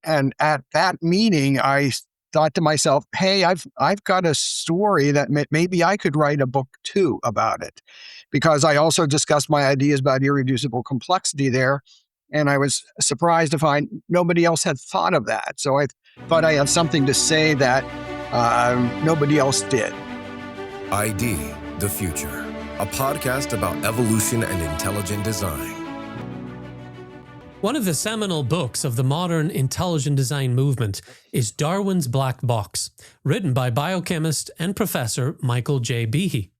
and at that meeting, I thought to myself, hey, I've got a story that maybe I could write a book too about it, because I also discussed my ideas about irreducible complexity there. And I was surprised to find nobody else had thought of that. So I thought I had something to say that nobody else did. ID, the Future, a podcast about evolution and intelligent design. One of the seminal books of the modern intelligent design movement is Darwin's Black Box, written by biochemist and professor Michael J. Behe.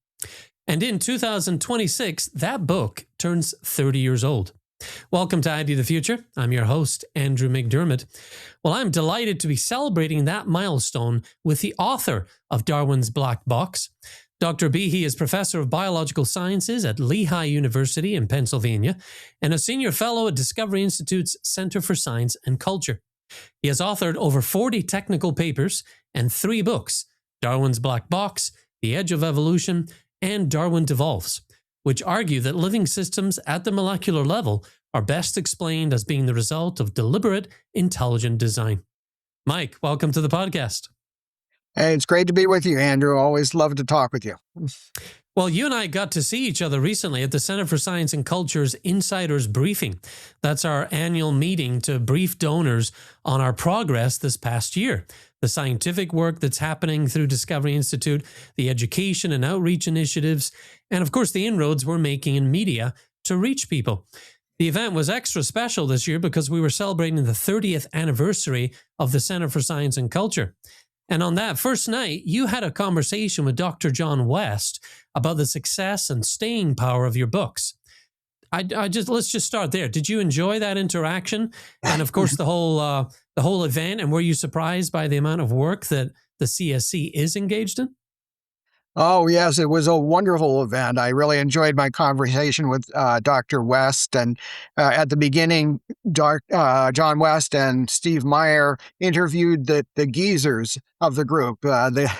And in 2026, that book turns 30 years old. Welcome to ID the Future. I'm your host, Andrew McDiarmid. Well, I'm delighted to be celebrating that milestone with the author of Darwin's Black Box. Dr. Behe is professor of biological sciences at Lehigh University in Pennsylvania and a senior fellow at Discovery Institute's Center for Science and Culture. He has authored over 40 technical papers and 3 books, Darwin's Black Box, The Edge of Evolution, and Darwin Devolves, which argue that living systems at the molecular level are best explained as being the result of deliberate, intelligent design. Mike, welcome to the podcast. Hey, it's great to be with you, Andrew. Always love to talk with you. Well, you and I got to see each other recently at the Center for Science and Culture's Insiders Briefing. That's our annual meeting to brief donors on our progress this past year, the scientific work that's happening through Discovery Institute, the education and outreach initiatives, and of course the inroads we're making in media to reach people. The event was extra special this year because we were celebrating the 30th anniversary of the Center for Science and Culture. And on that first night, you had a conversation with Dr. John West about the success and staying power of your books. Let's just start there. Did you enjoy that interaction? And of course, the whole event. And were you surprised by the amount of work that the CSC is engaged in? Oh, yes, it was a wonderful event. I really enjoyed my conversation with Dr. West. And at the beginning, John West and Steve Meyer interviewed the geezers of the group, the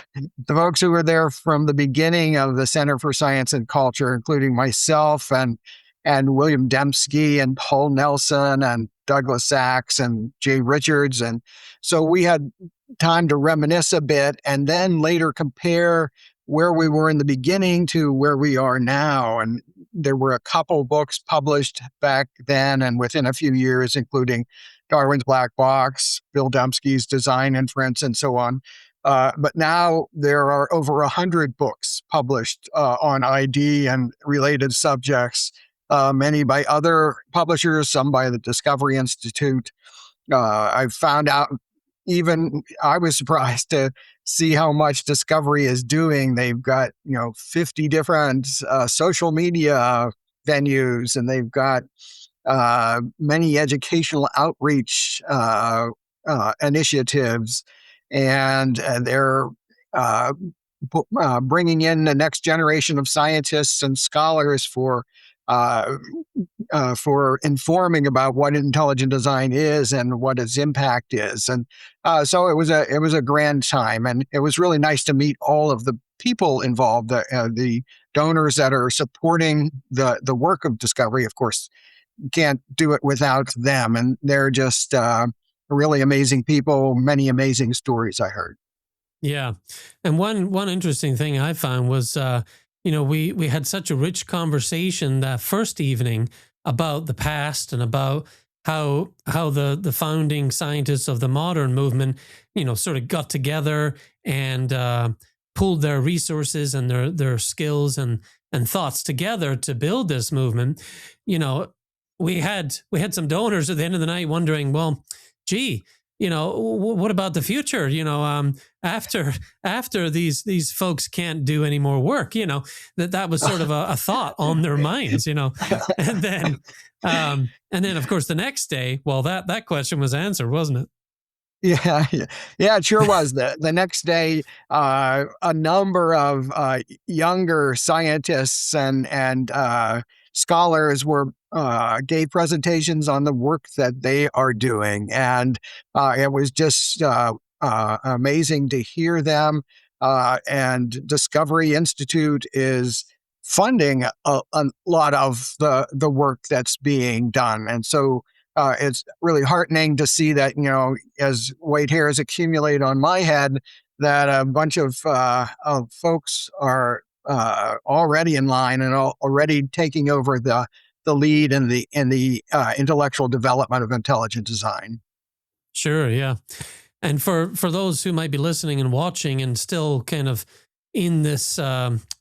folks who were there from the beginning of the Center for Science and Culture, including myself and William Dembski and Paul Nelson and Douglas Sachs and Jay Richards. And so we had time to reminisce a bit and then later compare where we were in the beginning to where we are now. And there were a couple books published back then and within a few years, including Darwin's Black Box, Bill Dembski's Design Inference, and so on. But now there are over 100 books published on ID and related subjects, many by other publishers, some by the Discovery Institute. I found out, even I was surprised to see how much Discovery is doing. They've got 50 different social media venues, and they've got many educational outreach initiatives, and they're bringing in the next generation of scientists and scholars for informing about what intelligent design is and what its impact is. And so it was a grand time, and it was really nice to meet all of the people involved, the donors that are supporting the work of Discovery. Of course, you can't do it without them, and they're just really amazing people. Many amazing stories I heard. Yeah, and one interesting thing I found was we had such a rich conversation that first evening about the past and about how the founding scientists of the modern movement, sort of got together and pooled their resources and their skills and thoughts together to build this movement. We had some donors at the end of the night wondering, well, gee, what about the future? After these folks can't do any more work, that was sort of a thought on their minds, and then of course the next day, well, that question was answered, wasn't it? Yeah, it sure was. The next day, a number of younger scientists and scholars gave presentations on the work that they are doing, and it was just amazing to hear them. And Discovery Institute is funding a lot of the work that's being done, and so it's really heartening to see that, as white hairs accumulate on my head, that a bunch of folks are already in line and already taking over the lead in the intellectual development of intelligent design. Sure, yeah. And for those who might be listening and watching and still kind of in this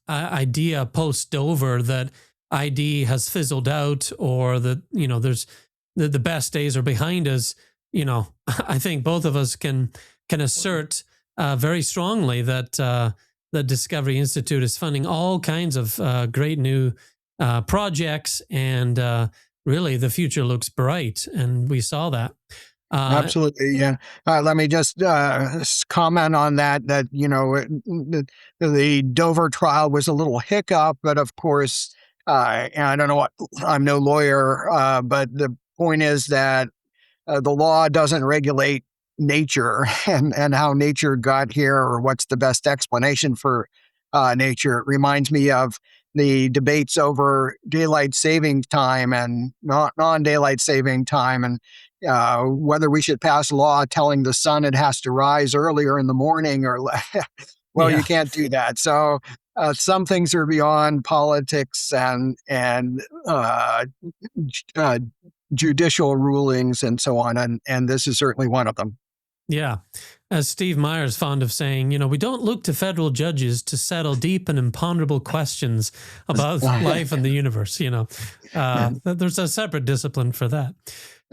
idea post Dover that ID has fizzled out, or that there's the best days are behind us, I think both of us can assert very strongly that the Discovery Institute is funding all kinds of great new projects, and really the future looks bright, and we saw that. Absolutely, yeah. Let me just comment on that. The Dover trial was a little hiccup, but of course, and I don't know what. I'm no lawyer, but the point is that the law doesn't regulate nature and how nature got here, or what's the best explanation for nature. It reminds me of the debates over daylight saving time and non-daylight saving time, and whether we should pass a law telling the sun it has to rise earlier in the morning or well, Yeah. you can't do that. So some things are beyond politics and uh, judicial rulings and so on, and this is certainly one of them. Yeah. As Steve Meyer's fond of saying, we don't look to federal judges to settle deep and imponderable questions about life and the universe. There's a separate discipline for that.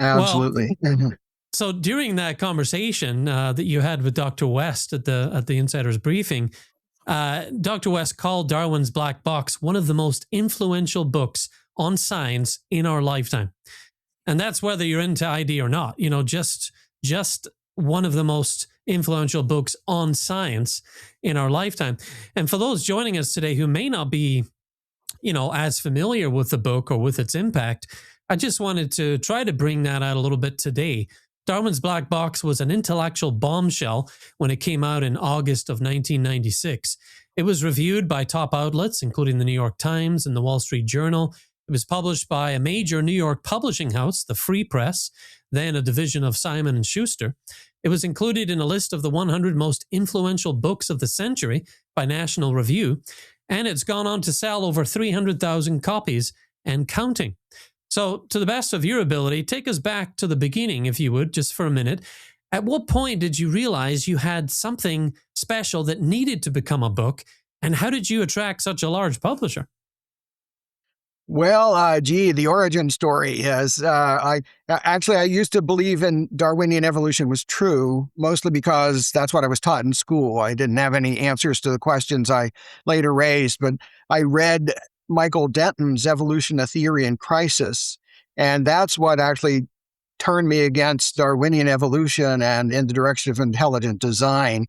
Absolutely. Well, so during that conversation that you had with Dr. West at the Insider's briefing, Dr. West called Darwin's Black Box one of the most influential books on science in our lifetime. And that's whether you're into ID or not, just one of the most influential books on science in our lifetime. And for those joining us today who may not be, as familiar with the book or with its impact, I just wanted to try to bring that out a little bit today. Darwin's Black Box was an intellectual bombshell when it came out in August of 1996. It was reviewed by top outlets, including the New York Times and the Wall Street Journal. It was published by a major New York publishing house, the Free Press, then a division of Simon & Schuster. It was included in a list of the 100 most influential books of the century by National Review, and it's gone on to sell over 300,000 copies and counting. So, to the best of your ability, take us back to the beginning, if you would, just for a minute. At what point did you realize you had something special that needed to become a book, and how did you attract such a large publisher? Well, the origin story is I used to believe in Darwinian evolution was true, mostly because that's what I was taught in school. I didn't have any answers to the questions I later raised, but I read Michael Denton's Evolution: A Theory in Crisis, and that's what actually turned me against Darwinian evolution and in the direction of intelligent design.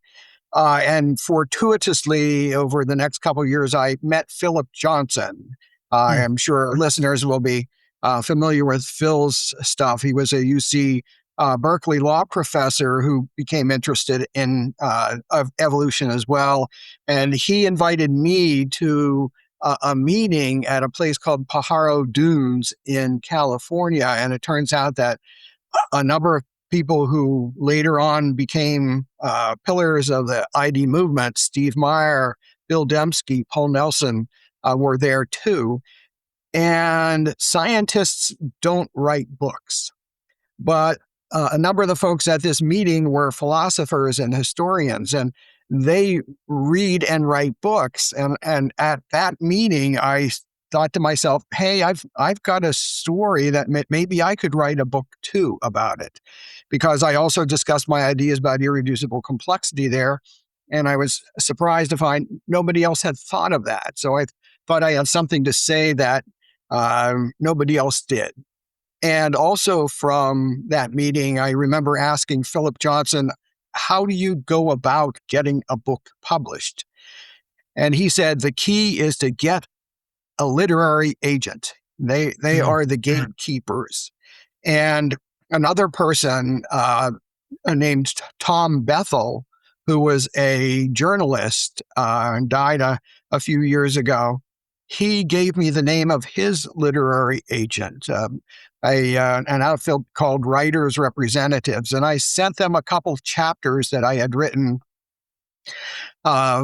And fortuitously, over the next couple of years, I met Philip Johnson. I'm sure listeners will be familiar with Phil's stuff. He was a UC Berkeley law professor who became interested in of evolution as well. And he invited me to a meeting at a place called Pajaro Dunes in California. And it turns out that a number of people who later on became pillars of the ID movement, Steve Meyer, Bill Dembski, Paul Nelson, were there too. And scientists don't write books, but a number of the folks at this meeting were philosophers and historians, and they read and write books. And at that meeting, I thought to myself, hey, I've got a story that maybe I could write a book too about it, because I also discussed my ideas about irreducible complexity there. And I was surprised to find nobody else had thought of that. So I thought I had something to say that nobody else did. And also from that meeting, I remember asking Philip Johnson, how do you go about getting a book published? And he said, the key is to get a literary agent. They are the gatekeepers. And another person named Tom Bethel, who was a journalist and died a few years ago, he gave me the name of his literary agent, an outfit called Writers Representatives, and I sent them a couple chapters that I had written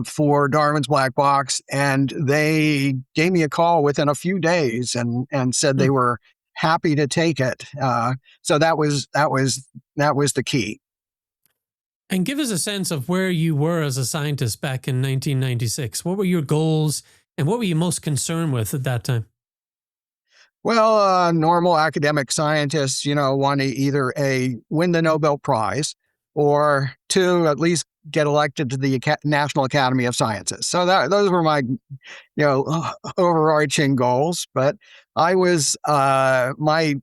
for Darwin's Black Box, and they gave me a call within a few days and said Hmm. they were happy to take it. So that was the key. And give us a sense of where you were as a scientist back in 1996. What were your goals and what were you most concerned with at that time? Well, normal academic scientists, want to either win the Nobel Prize or two, at least get elected to the National Academy of Sciences. So those were my, overarching goals. But my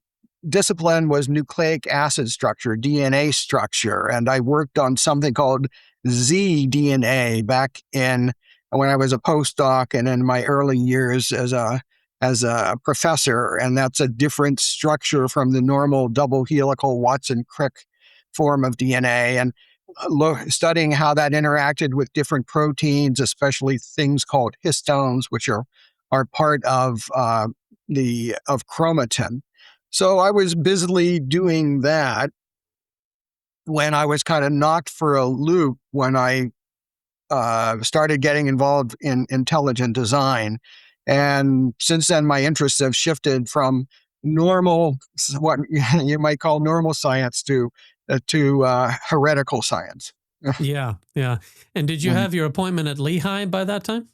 discipline was nucleic acid structure, DNA structure, and I worked on something called zDNA back in when I was a postdoc and in my early years as a professor, and that's a different structure from the normal double helical Watson-Crick form of DNA. And studying how that interacted with different proteins, especially things called histones, which are part of chromatin. So I was busily doing that when I was kind of knocked for a loop when I started getting involved in intelligent design. And since then, my interests have shifted from normal, what you might call normal science, to heretical science. Yeah, yeah. And did you have your appointment at Lehigh by that time?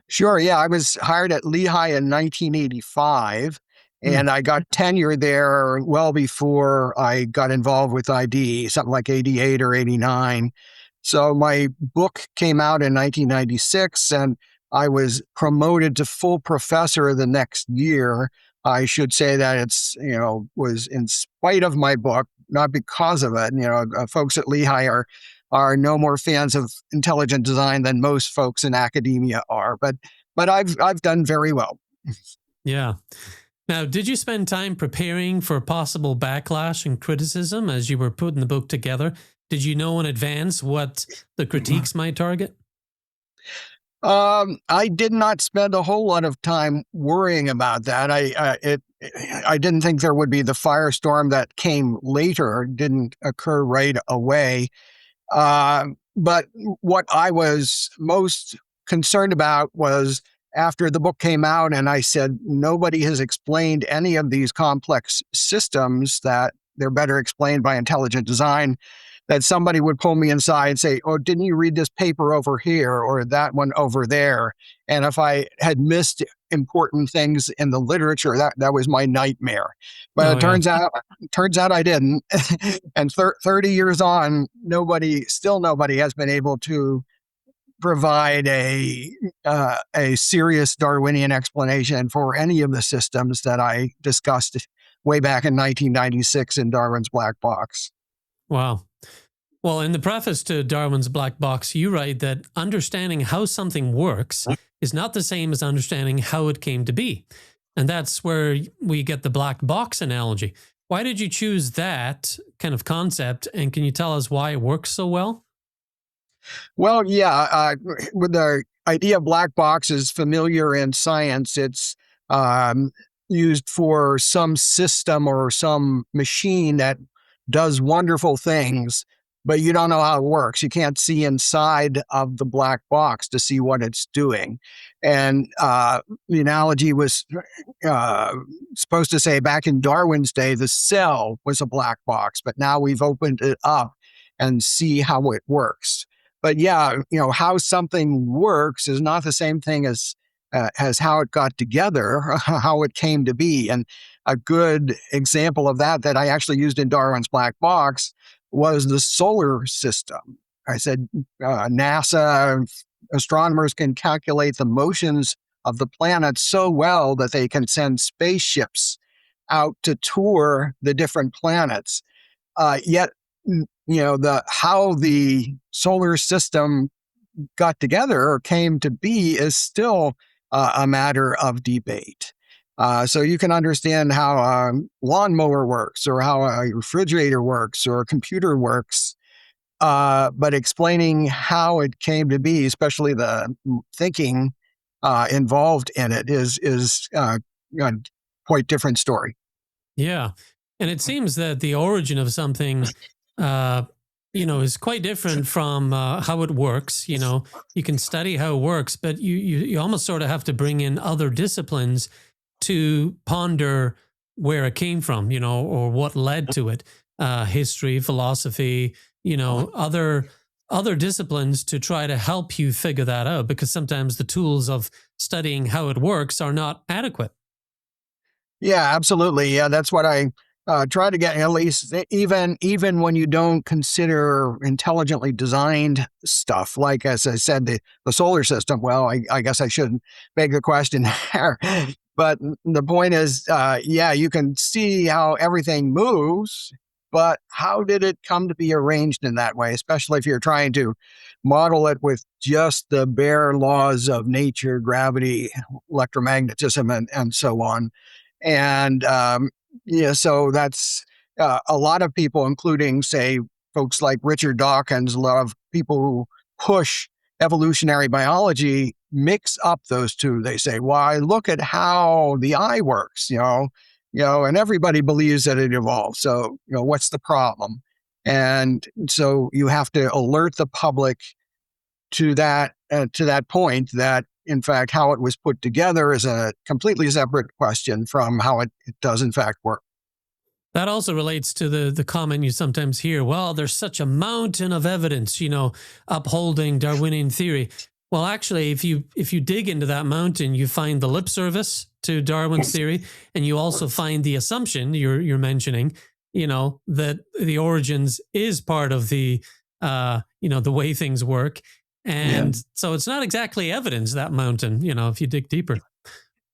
Sure. Yeah. I was hired at Lehigh in 1985, Hmm. and I got tenure there well before I got involved with ID, something like 88 or 89. So my book came out in 1996, and I was promoted to full professor the next year. I should say that was in spite of my book, not because of it. Folks at Lehigh are no more fans of intelligent design than most folks in academia are. But I've done very well. Yeah. Now, did you spend time preparing for possible backlash and criticism as you were putting the book together? Did you know in advance what the critiques might target? I did not spend a whole lot of time worrying about that. I didn't think there would be the firestorm that came later. Didn't occur right away. But what I was most concerned about was after the book came out and I said, nobody has explained any of these complex systems, that they're better explained by intelligent design, that somebody would pull me inside and say, oh, didn't you read this paper over here or that one over there? And if I had missed important things in the literature, that was my nightmare. But Oh, it yeah. turns out I didn't. And 30 years on, nobody has been able to provide a serious Darwinian explanation for any of the systems that I discussed way back in 1996 in Darwin's Black Box. Wow. Well, in the preface to Darwin's Black Box, you write that understanding how something works is not the same as understanding how it came to be. And that's where we get the black box analogy. Why did you choose that kind of concept? And can you tell us why it works so well? Well, yeah, with the idea of black box is familiar in science. It's um, used for some system or some machine that does wonderful things, but you don't know how it works. You can't see inside of the black box to see what it's doing. And the analogy was uh, supposed to say back in Darwin's day, the cell was a black box, but now we've opened it up and see how it works. But yeah, how something works is not the same thing as how it got together, how it came to be. And a good example of that I actually used in Darwin's Black Box was the solar system. I said NASA astronomers can calculate the motions of the planets so well that they can send spaceships out to tour the different planets. Yet, the how the solar system got together or came to be is still a matter of debate. So you can understand how a lawnmower works, or how a refrigerator works, or a computer works, but explaining how it came to be, especially the thinking involved in it is a quite different story. Yeah. And it seems that the origin of something, uh, is quite different from how it works. You can study how it works, but you almost sort of have to bring in other disciplines to ponder where it came from, or what led to it. History, philosophy, other disciplines to try to help you figure that out, because sometimes the tools of studying how it works are not adequate. Yeah, absolutely. Yeah, that's what I try to get. At least even when you don't consider intelligently designed stuff, like as I said, the solar system. Well, I guess I shouldn't beg the question there. But the point is, yeah, you can see how everything moves, but how did it come to be arranged in that way? Especially if you're trying to model it with just the bare laws of nature, gravity, electromagnetism, and so on. And yeah, so that's a lot of people, including, say, folks like Richard Dawkins, a lot of people who push evolutionary biology mix up those two. They say, "Why, look at how the eye works," and everybody believes that it evolved. So, what's the problem? And so you have to alert the public to that point that in fact how it was put together is a completely separate question from how it does in fact work. That also relates to the comment you sometimes hear. Well, there's such a mountain of evidence, upholding Darwinian theory. Well, actually, if you dig into that mountain, you find the lip service to Darwin's theory, and you also find the assumption you're mentioning, that the origins is part of the way things work, Yeah, and so it's not exactly evidence, that mountain. If you dig deeper.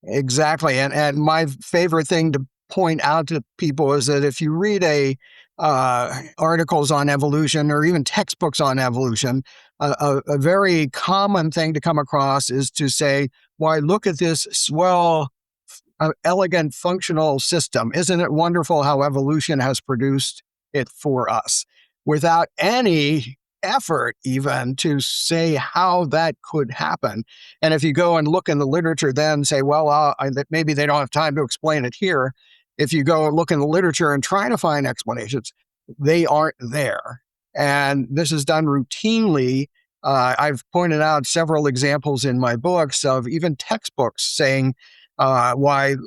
exactly. And my favorite thing to point out to people is that if you read a articles on evolution or even textbooks on evolution, a very common thing to come across is to say, "Why, look at this swell, elegant, functional system. Isn't it wonderful how evolution has produced it for us?" Without any effort even to say how that could happen. And if you go and look in the literature, then say, well, maybe they don't have time to explain it here. If you go and look in the literature and try to find explanations, they aren't there. And this is done routinely. I've pointed out several examples in my books of even textbooks saying why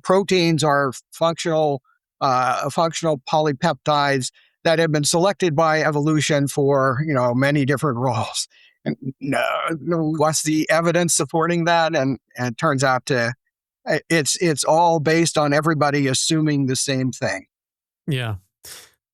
proteins are functional polypeptides that have been selected by evolution for many different roles. And what's the evidence supporting that? And it turns out it's all based on everybody assuming the same thing. Yeah.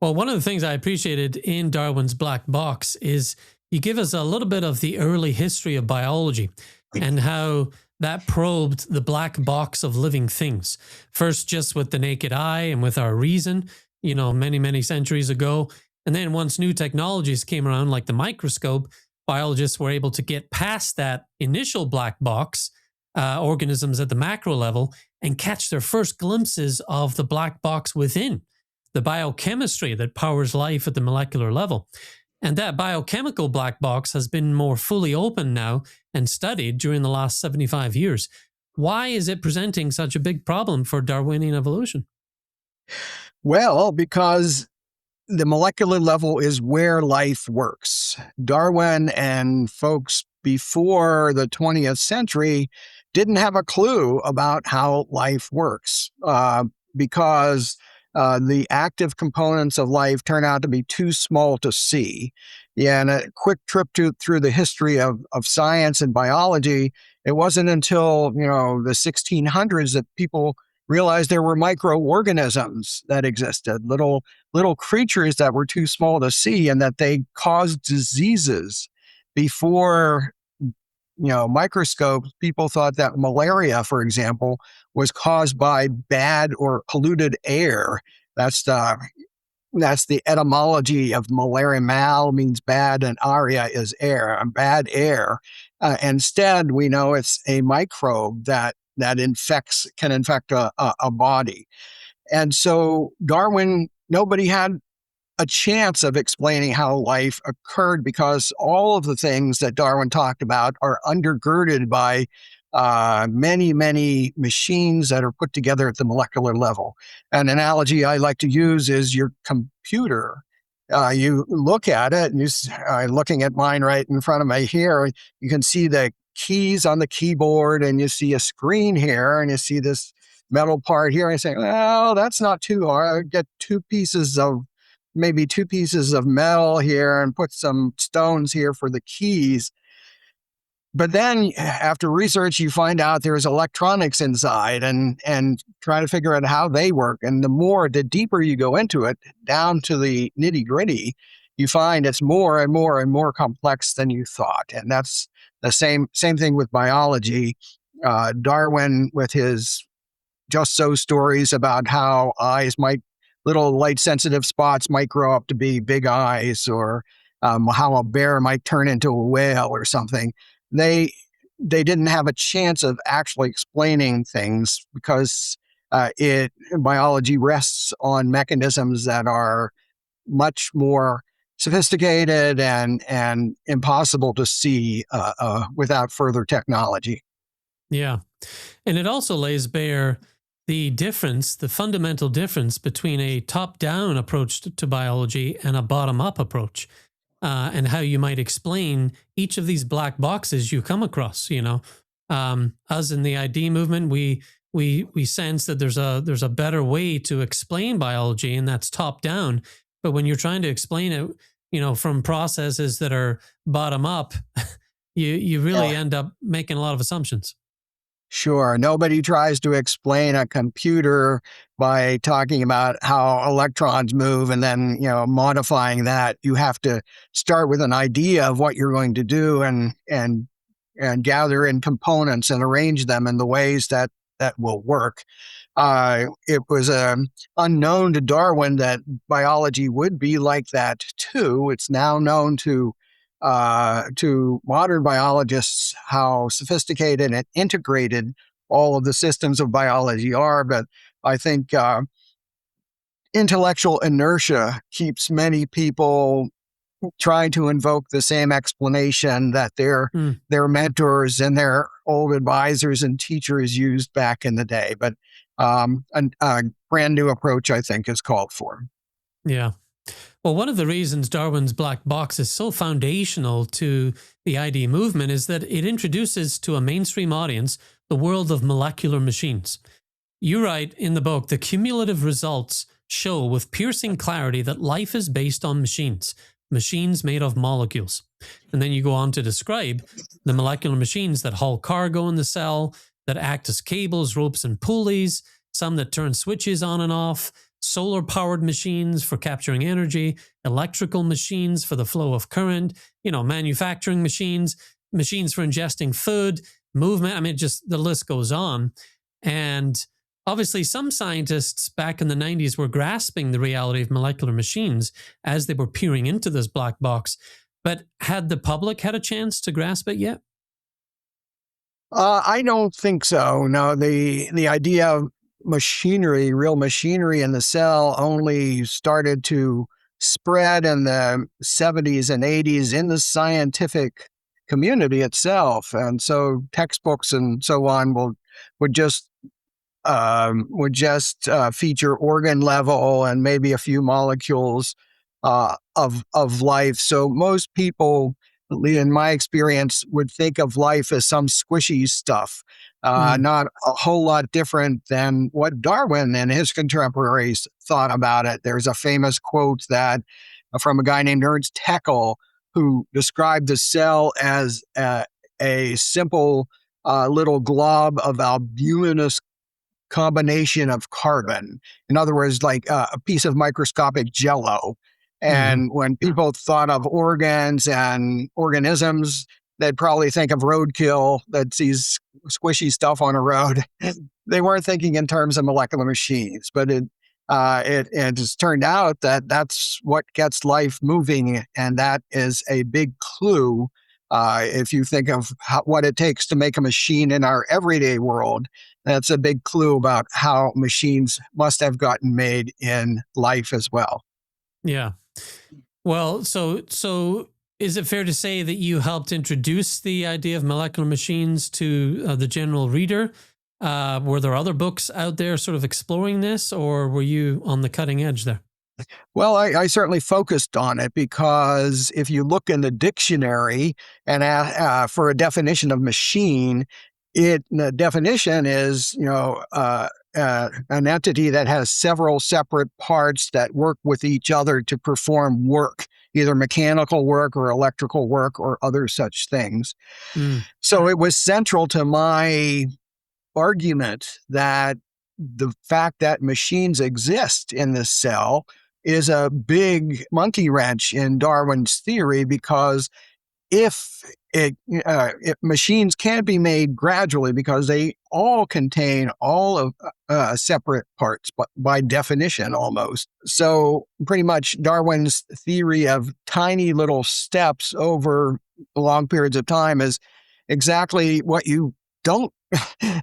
Well, one of the things I appreciated in Darwin's Black Box is you give us a little bit of the early history of biology and how that probed the black box of living things. First, just with the naked eye and with our reason, many, many centuries ago. And then once new technologies came around, like the microscope, biologists were able to get past that initial black box, organisms at the macro level, and catch their first glimpses of the black box within, the biochemistry that powers life at the molecular level. And that biochemical black box has been more fully opened now and studied during the last 75 years. Why is it presenting such a big problem for Darwinian evolution? Well, because the molecular level is where life works. Darwin and folks before the 20th century didn't have a clue about how life works because the active components of life turn out to be too small to see. Yeah, and a quick trip through the history of science and biology, it wasn't until the 1600s that people realized there were microorganisms that existed, little creatures that were too small to see and that they caused diseases. Before microscopes, people thought that malaria, for example, was caused by bad or polluted air. That's the that's the etymology of malaria. Mal means bad and aria is air, bad air. Instead, we know it's a microbe that can infect a body. And so Darwin, nobody had a chance of explaining how life occurred because all of the things that Darwin talked about are undergirded by many, many machines that are put together at the molecular level. An analogy I like to use is your computer. You look at it, and looking at mine right in front of me here, you can see the keys on the keyboard, and you see a screen here, and you see this metal part here. And you say, well, that's not too hard. I get maybe two pieces of metal here and put some stones here for the keys. But then after research, you find out there's electronics inside and try to figure out how they work. And the deeper you go into it, down to the nitty gritty, you find it's more and more and more complex than you thought. And that's the same thing with biology. Darwin, with his just so stories about how little light sensitive spots might grow up to be big eyes, or how a bear might turn into a whale or something. They didn't have a chance of actually explaining things because biology rests on mechanisms that are much more sophisticated and impossible to see without further technology. Yeah. And it also lays bare the fundamental difference between a top-down approach to biology and a bottom-up approach, and how you might explain each of these black boxes you come across. Us in the ID movement, we sense that there's a better way to explain biology, and that's top-down. But when you're trying to explain it, from processes that are bottom-up, you really end up making a lot of assumptions. Sure. Nobody tries to explain a computer by talking about how electrons move and then, modifying that. You have to start with an idea of what you're going to do and gather in components and arrange them in the ways that will work. It was unknown to Darwin that biology would be like that too. It's now known to modern biologists how sophisticated and integrated all of the systems of biology are. But I think intellectual inertia keeps many people trying to invoke the same explanation that their mentors and their old advisors and teachers used back in the day. But a brand new approach, I think, is called for. Yeah. Well, one of the reasons Darwin's black box is so foundational to the ID movement is that it introduces to a mainstream audience the world of molecular machines. You write in the book, the cumulative results show with piercing clarity that life is based on machines made of molecules. And then you go on to describe the molecular machines that haul cargo in the cell, that act as cables, ropes, and pulleys, some that turn switches on and off, solar-powered machines for capturing energy, electrical machines for the flow of current, manufacturing machines for ingesting food, movement. I mean, just the list goes on. And obviously, some scientists back in the 90s were grasping the reality of molecular machines as they were peering into this black box. But had the public had a chance to grasp it yet? I don't think so. No, the idea of real machinery in the cell only started to spread in the 70s and 80s in the scientific community itself. And so textbooks and so on would just feature organ level and maybe a few molecules of life. So most people, in my experience, would think of life as some squishy stuff, not a whole lot different than what Darwin and his contemporaries thought about it. There's a famous quote from a guy named Ernst Haeckel, who described the cell as a simple little glob of albuminous combination of carbon. In other words, like a piece of microscopic jello. And when people thought of organs and organisms, they'd probably think of roadkill that sees squishy stuff on a road. They weren't thinking in terms of molecular machines, but it has turned out that that's what gets life moving, and that is a big clue. If you think of what it takes to make a machine in our everyday world, that's a big clue about how machines must have gotten made in life as well. Yeah. Well, so Is it fair to say that you helped introduce the idea of molecular machines to the general reader? Were there other books out there sort of exploring this, or were you on the cutting edge there? Well, I certainly focused on it because if you look in the dictionary and for a definition of machine, the definition is an entity that has several separate parts that work with each other to perform work, either mechanical work or electrical work or other such things. Mm. So it was central to my argument that the fact that machines exist in the cell is a big monkey wrench in Darwin's theory, because if machines can be made gradually because they all contain all of separate parts, but by definition almost. So pretty much Darwin's theory of tiny little steps over long periods of time is exactly what you don't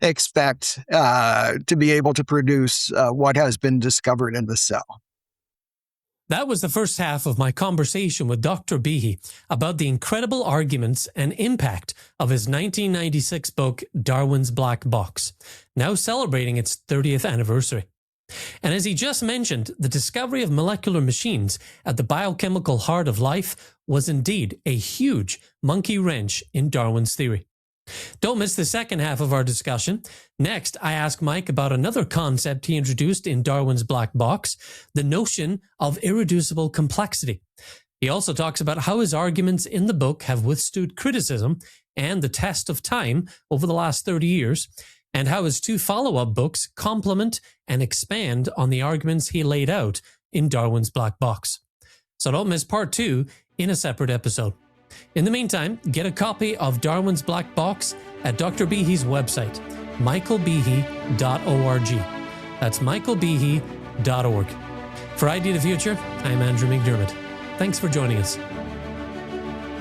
expect to be able to produce what has been discovered in the cell. That was the first half of my conversation with Dr. Behe about the incredible arguments and impact of his 1996 book, Darwin's Black Box, now celebrating its 30th anniversary. And as he just mentioned, the discovery of molecular machines at the biochemical heart of life was indeed a huge monkey wrench in Darwin's theory. Don't miss the second half of our discussion. Next, I ask Mike about another concept he introduced in Darwin's Black Box, the notion of irreducible complexity. He also talks about how his arguments in the book have withstood criticism and the test of time over the last 30 years, and how his two follow-up books complement and expand on the arguments he laid out in Darwin's Black Box. So don't miss part 2 in a separate episode. In the meantime, get a copy of Darwin's Black Box at Dr. Behe's website, michaelbehe.org. That's michaelbehe.org. For ID the Future, I'm Andrew McDiarmid. Thanks for joining us.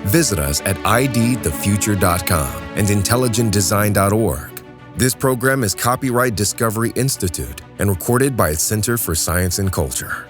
Visit us at idthefuture.com and intelligentdesign.org. This program is copyright Discovery Institute and recorded by its Center for Science and Culture.